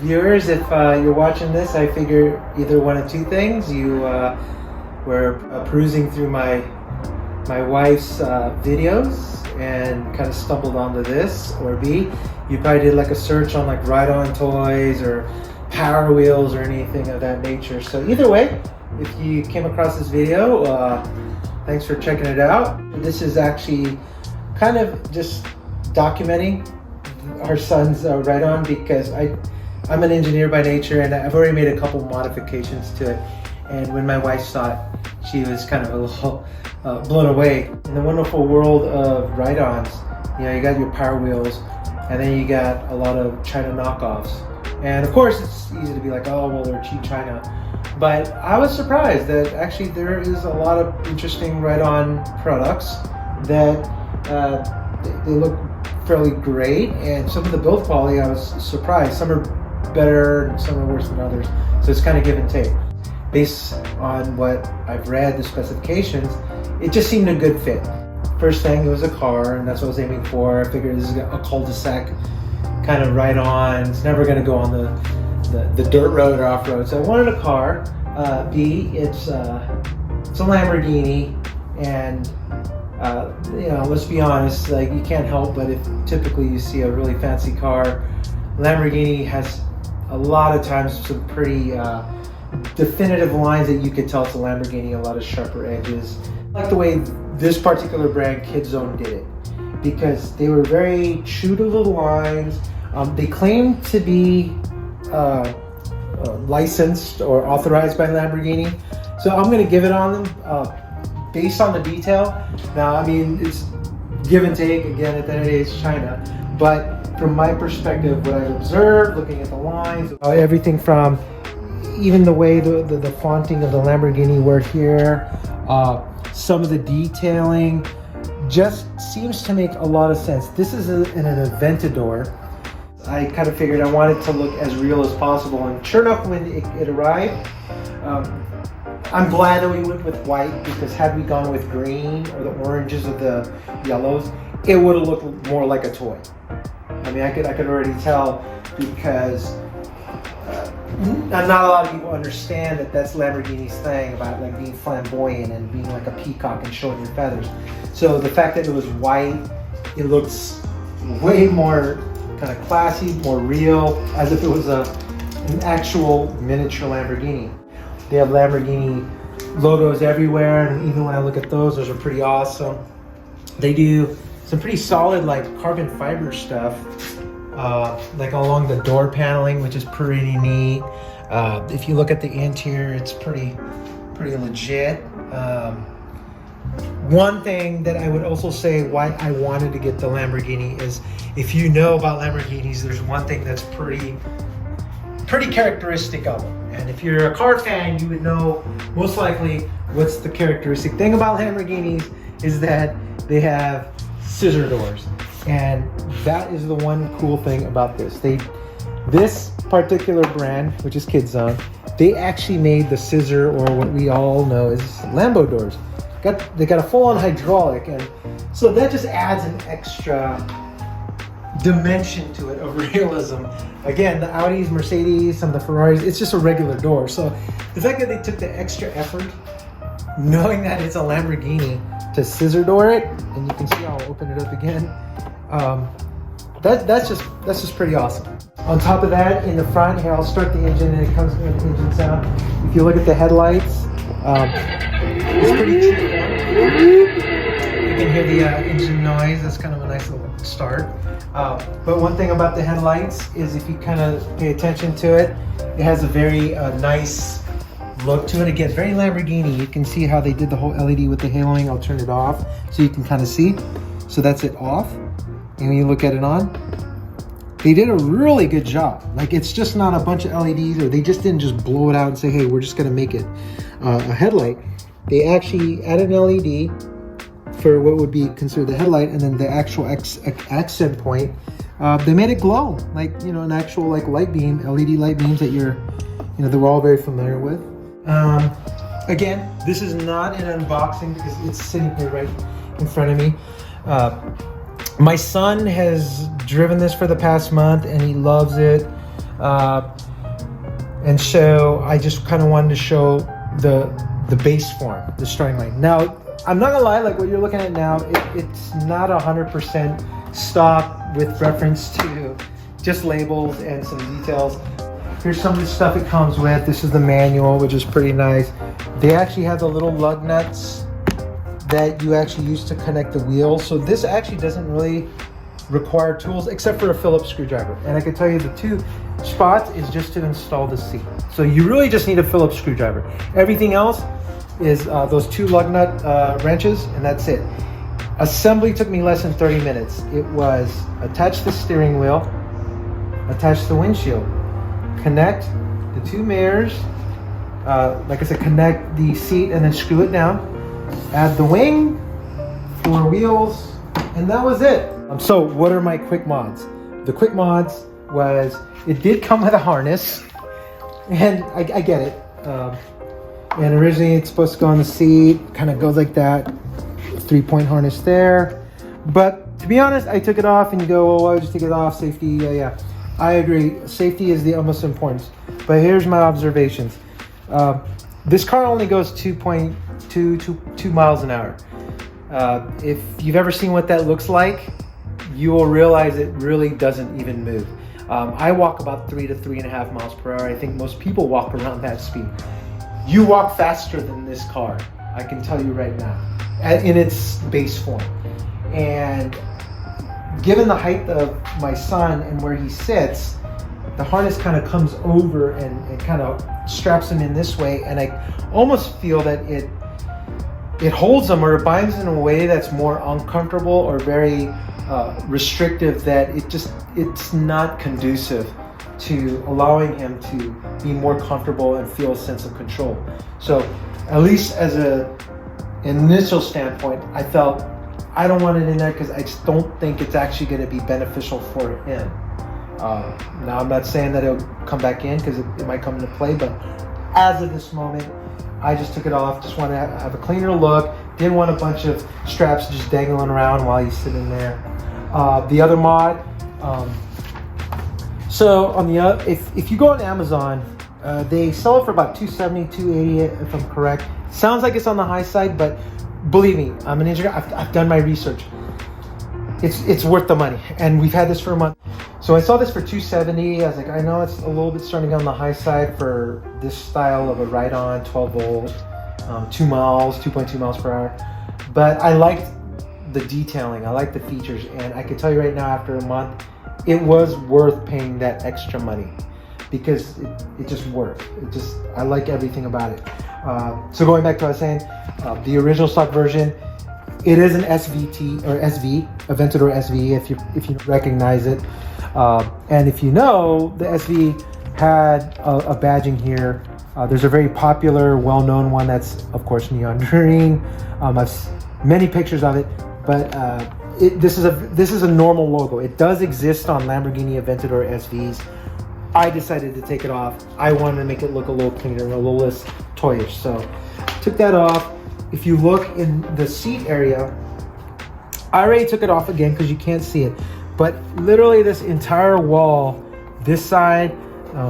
Viewers, if you're watching this, I figure either one of two things. You were perusing through my wife's videos and kind of stumbled onto this, or B, you probably did like a search on like ride-on toys or Power Wheels or anything of that nature. So either way, if you came across this video, thanks for checking it out. This is actually kind of just documenting our son's ride-on, because I'm an engineer by nature, and I've already made a couple modifications to it. And when my wife saw it, she was kind of a little blown away. In the wonderful world of ride-ons, you know, you got your Power Wheels, and then you got a lot of China knockoffs. And of course, it's easy to be like, oh, well, they're cheap China. But I was surprised that actually there is a lot of interesting ride-on products that they look fairly great. And some of the build quality, I was surprised. Some are better and some are worse than others, so it's kind of give and take. Based on what I've read, the specifications, it just seemed a good fit. First thing, it was a car, and that's what I was aiming for. I figured this is a cul-de-sac kind of ride-on. It's never going to go on the dirt road or off-road, so I wanted a car. B, it's a Lamborghini, and you know, let's be honest, like, you can't help but if typically you see a really fancy car, Lamborghini has a lot of times some pretty definitive lines that you could tell it's a Lamborghini, a lot of sharper edges. I like the way this particular brand, Kidzone, did it, because they were very true to the lines. They claim to be licensed or authorized by Lamborghini, so I'm going to give it on them based on the detail. Now, I mean, it's give and take. Again, at the end of the day, it's China, but from my perspective, what I've observed, looking at the lines, everything from even the way the fonting of the Lamborghini work here, some of the detailing, just seems to make a lot of sense. This is an Aventador. I kind of figured I wanted to look as real as possible, and sure enough, when it arrived, I'm glad that we went with white, because had we gone with green or the oranges or the yellows, it would have looked more like a toy. I mean, I could already tell, because not a lot of people understand that that's Lamborghini's thing about like being flamboyant and being like a peacock and showing your feathers. So the fact that it was white, it looks way more kind of classy, more real, as if it was an actual miniature Lamborghini. They have Lamborghini logos everywhere, and even when I look at those are pretty awesome. They do some pretty solid like carbon fiber stuff, like along the door paneling, which is pretty neat. If you look at the interior, it's pretty legit. One thing that I would also say why I wanted to get the Lamborghini is, if you know about Lamborghinis, there's one thing that's pretty characteristic of them. And if you're a car fan, you would know most likely what's the characteristic thing about Lamborghinis is that they have scissor doors. And that is the one cool thing about this. This particular brand, which is Kidzone, they actually made the scissor, or what we all know as Lambo doors. They got a full-on hydraulic, and so that just adds an extra dimension to it of realism. Again, the Audis, Mercedes, some of the Ferraris, it's just a regular door. So the fact that they took the extra effort, knowing that it's a Lamborghini, to scissor door it, and you can see I'll open it up again. That's just pretty awesome. On top of that, in the front here, I'll start the engine, and it comes with an engine sound. If you look at the headlights, it's pretty cheap. You can hear the engine noise. That's kind of a nice little start. But one thing about the headlights is, if you kind of pay attention to it, it has a very nice look to it. Again, very Lamborghini. You can see how they did the whole LED with the haloing. I'll turn it off so you can kind of see. So that's it off. And when you look at it on, they did a really good job. Like, it's just not a bunch of LEDs, or they just didn't just blow it out and say, hey, we're just gonna make it a headlight. They actually added an LED for what would be considered the headlight, and then the actual accent point, they made it glow like, you know, an actual like light beam, LED light beams that that we're all very familiar with. Again, this is not an unboxing because it's sitting here right in front of me. My son has driven this for the past month and he loves it. And so I just kind of wanted to show the base form, the starting line. Now, I'm not gonna lie, like what you're looking at now, it's not 100% stock with reference to just labels and some details. Here's some of the stuff it comes with. This is the manual, which is pretty nice. They actually have the little lug nuts that you actually use to connect the wheels. So this actually doesn't really require tools except for a Phillips screwdriver. And I can tell you the 2 spots is just to install the seat. So you really just need a Phillips screwdriver. Everything else is those 2 lug nut wrenches, and that's it. Assembly took me less than 30 minutes. It was attach the steering wheel, attach the windshield, connect the 2 mirrors, like I said, connect the seat and then screw it down, add the wing, 4 wheels, and that was it. So what are my quick mods? The quick mods was, it did come with a harness, and I get it. And originally it's supposed to go on the seat, kind of goes like that, 3-point harness there. But to be honest, I took it off, and you go, well, why would you take it off? Safety, yeah. I agree, safety is the utmost importance. But here's my observations. This car only goes 2.2 miles an hour. If you've ever seen what that looks like, you will realize it really doesn't even move. I walk about 3 to 3.5 miles per hour. I think most people walk around that speed. You walk faster than this car, I can tell you right now, in its base form. And given the height of my son and where he sits, the harness kind of comes over and kind of straps him in this way, and I almost feel that it holds him, or it binds in a way that's more uncomfortable or very restrictive, that it's not conducive to allowing him to be more comfortable and feel a sense of control. So at least as an initial standpoint, I felt I don't want it in there because I just don't think it's actually going to be beneficial for him. Now, I'm not saying that it'll come back in, because it might come into play, but as of this moment, I just took it off. Just want to have a cleaner look. Didn't want a bunch of straps just dangling around while he's sitting there. The other mod, so on the if you go on Amazon, they sell it for about $270, $280 if I'm correct. Sounds like it's on the high side, but believe me, I'm an engineer. I've done my research. It's worth the money, and we've had this for a month. So I saw this for $270. I was like, I know it's a little bit starting on the high side for this style of a ride-on 12 volt, 2.2 miles per hour. But I liked the detailing, I liked the features, and I can tell you right now, after a month, it was worth paying that extra money because it just worked. I like everything about it. So going back to what I was saying, the original stock version, it is an SVT or SV, a Aventador SV, if you recognize it. And if you know, the SV had a badging here. There's a very popular, well-known one that's, of course, neon green. I've many pictures of it, but this is a normal logo. It does exist on Lamborghini Aventador SVs. I decided to take it off. I wanted to make it look a little cleaner, a little less toyish, so took that off. If you look in the seat area, I already took it off again because you can't see it, but literally this entire wall, this side,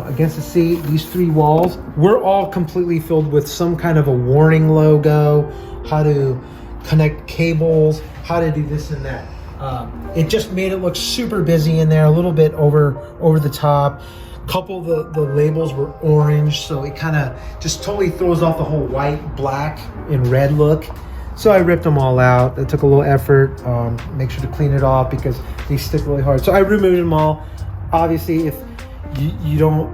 against the seat, these 3 walls, we're all completely filled with some kind of a warning logo, how to connect cables, how to do this and that. It just made it look super busy in there, a little bit over the top. Couple of the labels were orange, so it kind of just totally throws off the whole white, black, and red look. So I ripped them all out. It took a little effort. Make sure to clean it off because they stick really hard. So I removed them all. Obviously, if you don't,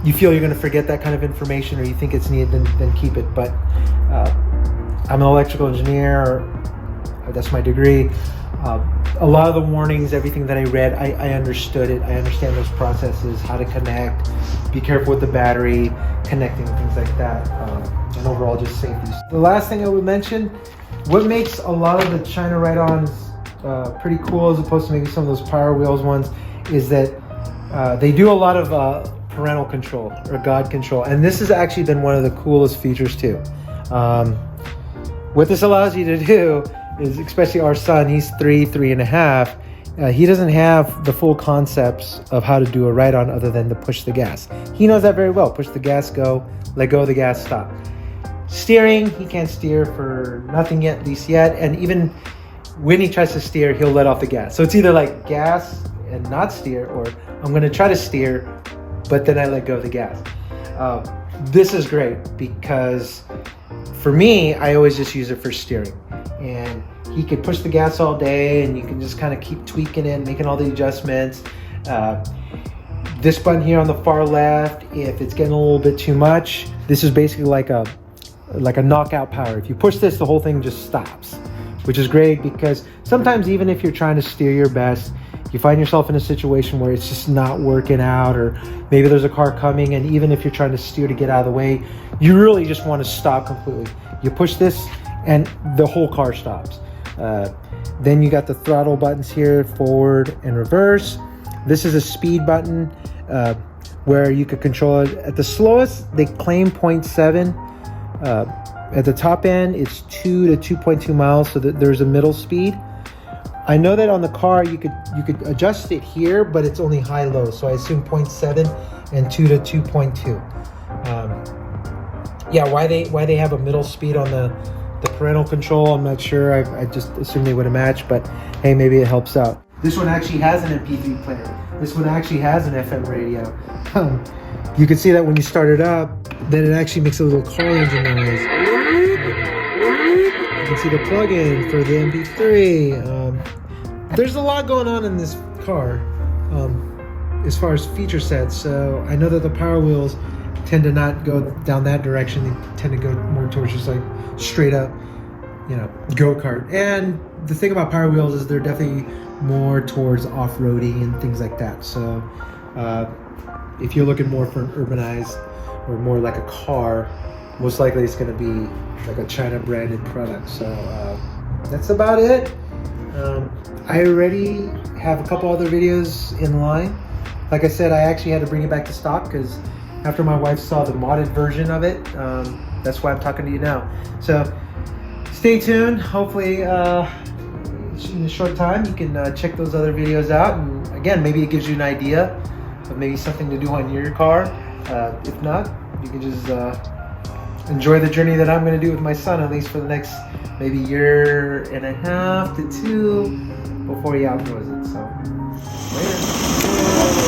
you feel you're going to forget that kind of information, or you think it's needed, then keep it. But I'm an electrical engineer. That's my degree. A lot of the warnings, everything that I read, I understood it. I understand those processes, how to connect, be careful with the battery, connecting, things like that, and overall just safety. The last thing I would mention, What makes a lot of the China ride-ons pretty cool as opposed to maybe some of those Power Wheels ones is that they do a lot of parental control or God control. And this has actually been one of the coolest features too. What this allows you to do is, especially our son, he's 3.5. He doesn't have the full concepts of how to do a ride-on other than to push the gas. He knows that very well. Push the gas, go, let go of the gas, stop. Steering, he can't steer for nothing yet, at least yet. And even when he tries to steer, he'll let off the gas. So it's either like gas and not steer, or I'm going to try to steer, but then I let go of the gas. This is great because for me, I always just use it for steering. And he could push the gas all day and you can just kind of keep tweaking it, making all the adjustments. This button here on the far left, if it's getting a little bit too much, this is basically like a knockout power. If you push this, the whole thing just stops, which is great because sometimes even if you're trying to steer your best, you find yourself in a situation where it's just not working out, or maybe there's a car coming, and even if you're trying to steer to get out of the way, you really just want to stop completely. You push this and the whole car stops. Then you got the throttle buttons here, forward and reverse. This is a speed button where you could control it. At the slowest, they claim 0.7. At the top end, it's 2 to 2.2 miles, so that there's a middle speed. I know that on the car you could adjust it here, but it's only high-low, so I assume 0.7 and 2 to 2.2. Yeah, why they have a middle speed on the parental control, I'm not sure. I just assume they would have matched, but hey, maybe it helps out. This one actually has an MP3 player. This one actually has an FM radio. You can see that when you start it up, that it actually makes a little car engine noise. You can see the plug-in for the MP3. There's a lot going on in this car as far as feature sets. So I know that the Power Wheels tend to not go down that direction. They tend to go more towards just like straight up, go-kart. And the thing about Power Wheels is they're definitely more towards off-roading and things like that. So if you're looking more for an urbanized or more like a car, most likely it's going to be like a China branded product. So that's about it. I already have a couple other videos in line. Like I said, I actually had to bring it back to stock because after my wife saw the modded version of it, that's why I'm talking to you now. So stay tuned. Hopefully in a short time you can check those other videos out, and again, maybe it gives you an idea of maybe something to do on your car. If not, you can just enjoy the journey that I'm going to do with my son, at least for the next maybe 1.5 to 2 before he outgrows it. So later.